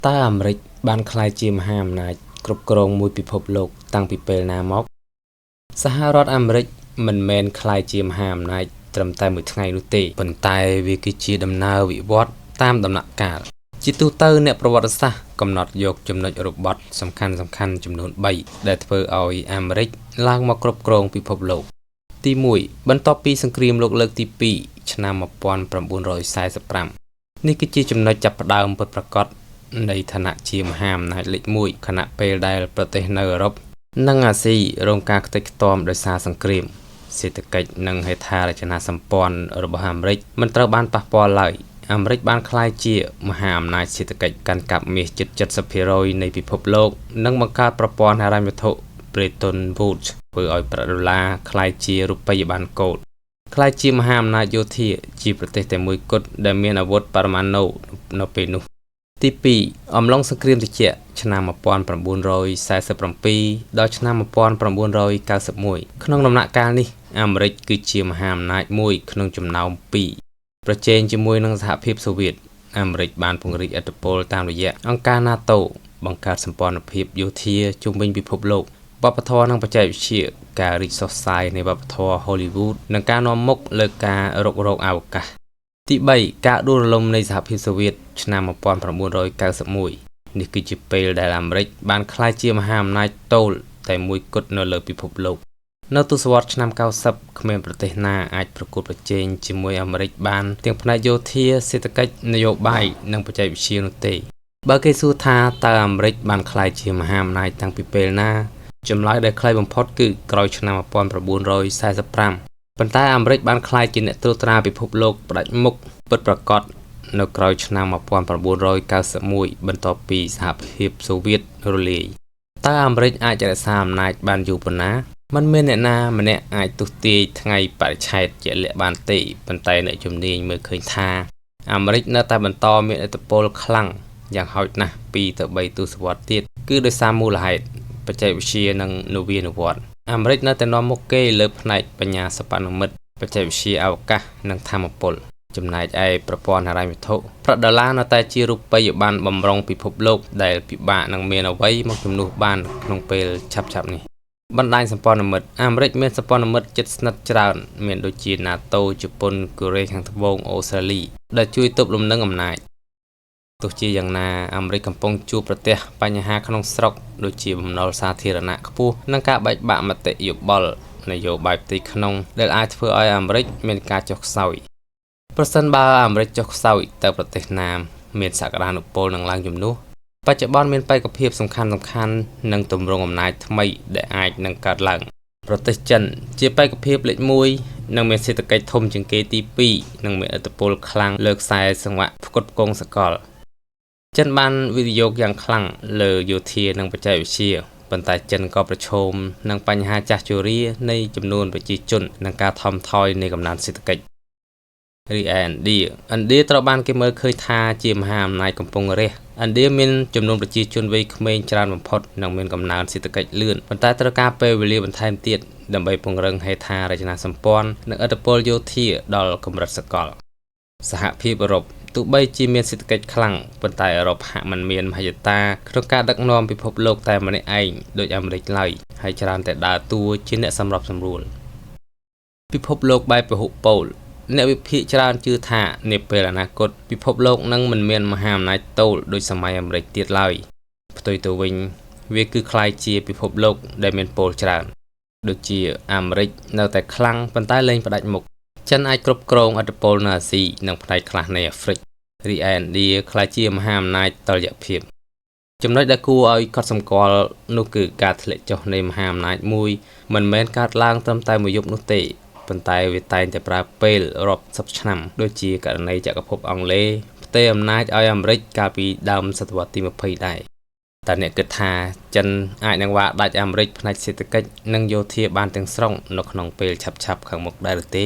តើអាមេរិកបានក្លាយជាមហាអំណាចគ្រប់គ្រងមួយពិភពលោកតាំងពីពេលណាមកសហរដ្ឋអាមេរិកមិនមែនក្លាយជាមហាអំណាចត្រឹមតែមួយថ្ងៃនោះទេប៉ុន្តែវាគឺជាដំណើរវិវត្តន៍តាមដំណាក់កាលជាទូទៅអ្នកប្រវត្តិសាស្ត្រកំណត់យកចំណុចរបត់សំខាន់ចំនួន3ដែលធ្វើឲ្យអាមេរិកឡើងមកគ្រប់គ្រងពិភពលោកទី1បន្ទាប់ពីសង្គ្រាមលោកលើកទី2ឆ្នាំ1945នេះគឺជាចំណុចចាប់ផ្ដើមពិតប្រាកដនៃឋានៈជាមហាអំណាចលេខ1ខណៈពេលដែលប្រទេសនៅអឺរ៉ុបនិងអាស៊ីរងការខ្ទេចខ្ទាំដោយសារសង្គ្រាមសេដ្ឋកិច្ចនិងហេដ្ឋារចនាសម្ព័ន្ធរបស់អាមេរិកមិនត្រូវបានប៉ះពាល់ឡើយអាមេរិកបានក្លាយជាមហាអំណាចសេដ្ឋកិច្ចកាន់កាប់មាសជិត 70% នៃពិភពលោកនិងបង្កើតប្រព័ន្ធហិរញ្ញវត្ថុ Bretton Woods ធ្វើឲ្យប្រាក់ដុល្លារក្លាយជារូបិយប័ណ្ណកូដក្លាយជាមហាអំណាចយោធាជាប្រទេសតែមួយគត់ដែលមានអាវុធបរមាណូនៅពេលនោះទី2អំឡុងសង្គ្រាមត្រជាក់ឆ្នាំ1947ដល់ឆ្នាំ1991ក្នុងដំណាក់កាលនេះអាមេរិកគឺជាមហាអំណាចមួយក្នុងចំណោម2ប្រជែងជាមួយនឹងសហភាពសូវៀតអាមេរិកបានពង្រីកឥទ្ធិពលតាមរយៈអង្គការ NATO បង្កើតសម្ព័ន្ធភាពយោធាជុំវិញពិភពលោកវប្បធម៌និងបច្ចេកវិទ្យាការរីកសុសសាយនៃវប្បធម៌ Hollywood និងការនាំមុខលើការរុករកអវកាសទី3ការដួលរលំនៃសហភាពសូវៀតឆ្នាំ1991នេះគឺជាពេលដែលអាមេរិកបានក្លាយជាមហាអំណាចតូលតែមួយគត់នៅលើពិភពលោកនៅទសវត្សរ៍ឆ្នាំ90គ្មានប្រទេសណាអាចប្រកួតប្រជែងជាមួយអាមេរិកបានទាំងផ្នែកយោធាសេដ្ឋកិច្ចនយោបាយនិងបច្ចេកវិទ្យានោះទេបើគេសួរថាតើអាមេរិកបានក្លាយជាមហាអំណាចតាំងពីពេលណាចម្លើយដែលខ្លីបំផុតគឺក្រោយឆ្នាំ1945ប៉ុន្តែអាមេរិកបានក្លាយជាអ្នកត្រួតត្រាពិភពលោកផ្ដាច់មុខពិតប្រាកដនៅក្រោយឆ្នាំ1991បន្ទាប់ពីសហភាពសូវៀតរលាយតើអាមេរិកអាចរក្សាអំណាចបានយូរប៉ុណ្ណាមិនមានអ្នកណាម្នាក់អាចទស្សទាយថ្ងៃបរិច្ឆេទជាក់លាក់បានទេប៉ុន្តែអ្នកជំនាញមើលឃើញថាអាមេរិកនៅតែបន្តមានឥទ្ធិពលខ្លាំងយ៉ាងហោចណាស់2ទៅ3ទសវត្សរ៍ទៀតគឺដោយសារមូលហេតុបច្ចេកវិទ្យានិងនវានុវត្តន៍អាមេរិកនៅតែនាំមុខគេលើផ្នែកបញ្ញាសិប្បនិម្មិតបច្ចេកវិទ្យាអវកាសនិងថាមពលចំណែកឯប្រព័ន្ធហិរញ្ញវត្ថុប្រាក់ដុល្លារនៅតែជារូបិយប័ណ្ណបម្រុងពិភពលោកដែលពិបាកនឹងមានអ្វីមកជំនួសបានក្នុងពេលឆាប់នេះបណ្ដាញសម្ព័ន្ធមិត្តអាមេរិកមានសម្ព័ន្ធមិត្តជិតស្និទ្ធច្រើនមានដូចជា NATO ជប៉ុនកូរ៉េខាងត្បូងអូស្ត្រាលីដែលជួយទប់លំនឹងអំណាចទោះជាយ៉ាងណាអាមេរិកកំពុងជួបប្រទះបញ្ហាក្នុងស្រុកដូចជាបំណុលសាធារណៈខ្ពស់និងការបែកបាក់មតិយោបល់នយោបាយផ្ទៃក្នុងដែលអាចធ្វើឲ្យអាមេរិកមានការចុះខ្សោយប្រសិនបើអាមេរិកចុះខ្សោយទៅប្រទេសណាមានសក្តានុពលនឹងឡើងជំនួសបច្ចុប្បន្នមានបេក្ខភាពសំខាន់និងទម្រង់អំណាចថ្មីដែលអាចនឹងកើតឡើងប្រទេសចិនជាបេក្ខភាពលេខ1និងមានសេដ្ឋកិច្ចធំជាងគេទី2និងមានឥទ្ធិពលខ្លាំងលើខ្សែសង្វាក់ផ្គត់ផ្គង់សកលចិនបានវិនិយោគយ៉ាងខ្លាំងលើយោធានិងបច្ចេកវិទ្យាប៉ុន្តែចិនក៏ប្រឈមនឹងបញ្ហាចាស់ជរានៃចំនួនប្រជាជននិងការថមថយនៃកំណើនសេដ្ឋកិច្ចរីឯឥណ្ឌាត្រូវបានគេមើលឃើញថាជាមហាអំណាចកំពុងរះឥណ្ឌាមានចំនួនប្រជាជនវ័យក្មេងច្រើនបំផុតនិងមានកំណើនសេដ្ឋកិច្ចលឿនប៉ុន្តែត្រូវការពេលវេលាបន្ថែមទៀតដើម្បីពង្រឹងហេដ្ឋារចនាសម្ព័ន្ធនិងឥទ្ធិពលយោធាដល់កម្រិតសកលសហភាពអឺរ៉ុបទោះបីជាមានសេដ្ឋកិច្ចខ្លាំងប៉ុន្តែអឺរ៉ុបហាក់មិនមានមហិច្ឆតាក្នុងការដឹកនាំពិភពលោកតែម្នាក់ឯងដូចអាមេរិកឡើយហើយច្រើនតែដើរតួជាអ្នកសម្របសម្រួលពិភពលោកបែបពហុប៉ូលអ្នកវិភាគច្រើនជឿថានាពេលអនាគតពិភពលោកនឹងមិនមានមហាអំណាចតូលដូចសម័យអាមេរិកទៀតឡើយផ្ទុយទៅវិញវាគឺคล้ายជាពិភពលោកដែលមានពលច្រើនដូចជាអាមេរិកនៅតែខ្លាំងប៉ុន្តែលែងផ្ដាច់មុខចិនអាចគ្រប់គ្រងឥទ្ធិពលនៅអាស៊ីនិងផ្នែកខ្លះនៃអាហ្វ្រិករីឯឥណ្ឌាក្លាយជាមហាអំណាចតុល្យភាពចំណុចដែលគួរឲ្យកត់សម្គាល់នោះគឺការធ្លាក់ចុះនៃមហាអំណាចមួយមិនមែនកើតឡើងត្រឹមតែមួយយប់នោះទេប៉ុន្តែវាតែងតែប្រើពេលរាប់សិបឆ្នាំដូចជាករណីចក្រភពអង់គ្លេសផ្ទេរអំណាចឲ្យអាមេរិកកាលពីដើមសតវត្សទី20ដែរតែអ្នកគិតថាចិនអាចនឹងវាដាច់អាមេរិកផ្នែកសេដ្ឋកិច្ចនិងយោធាបានទាំងស្រុងនៅក្នុងពេលឆាប់ៗខាងមុខដែរឬទេ